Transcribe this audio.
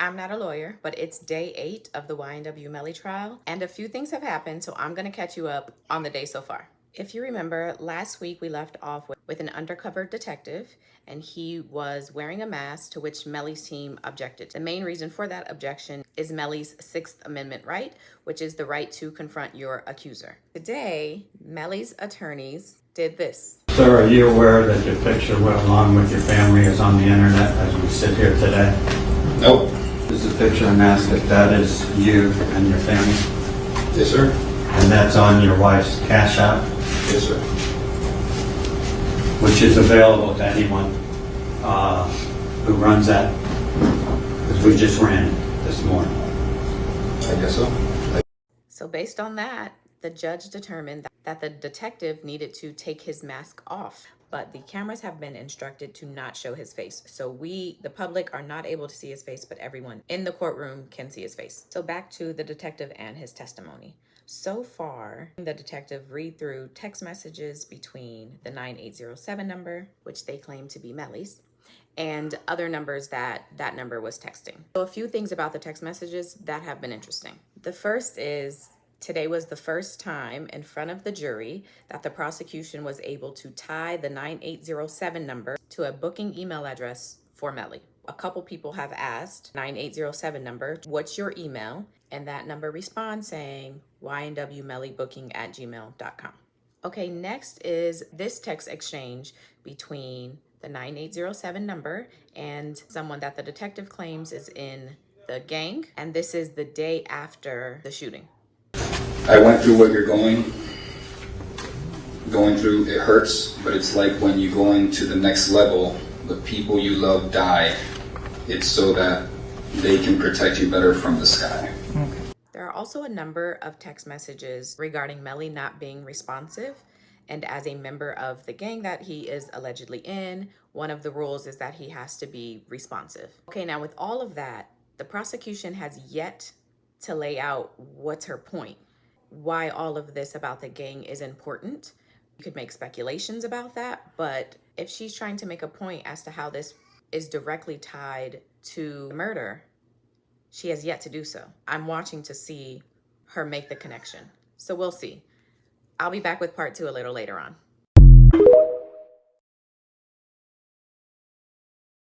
I'm not a lawyer, but it's day 8 of the YNW MELLY trial, and a few things have happened, so I'm gonna catch you up on the day so far. If you remember, last week we left off with an undercover detective, and he was wearing a mask, to which MELLY's team objected. The main reason for that objection is MELLY's 6th Amendment right, which is the right to confront your accuser. Today, MELLY's attorneys did this. Sir, are you aware that your picture along with your family is on the internet as we sit here today? Nope. Is the picture and ask if that is you and your family? Yes, sir. And that's on your wife's Cash App? Yes, sir. Which is available to anyone who runs that? Because we just ran it this morning. I guess so. So based on that, the judge determined that the detective needed to take his mask off, but the cameras have been instructed to not show his face. So we, the public, are not able to see his face, but everyone in the courtroom can see his face. So back to the detective and his testimony. So far, the detective read through text messages between the 9807 number, which they claim to be MELLY's, and other numbers that number was texting. So a few things about the text messages that have been interesting. The first is, today was the first time in front of the jury that the prosecution was able to tie the 9807 number to a booking email address for MELLY. A couple people have asked 9807 number, what's your email? And that number responds saying ynwmellybooking@gmail.com. Okay, next is this text exchange between the 9807 number and someone that the detective claims is in the gang. And this is the day after the shooting. I went through what you're going through. It hurts, but it's like when you go into the next level, the people you love die. It's so that they can protect you better from the sky. There are also a number of text messages regarding MELLY not being responsive. And as a member of the gang that he is allegedly in, one of the rules is that he has to be responsive. Okay, now with all of that, the prosecution has yet to lay out what's her point. Why all of this about the gang is important. You could make speculations about that, but if she's trying to make a point as to how this is directly tied to murder, she has yet to do so. I'm watching to see her make the connection. So we'll see. I'll be back with part 2 a little later on.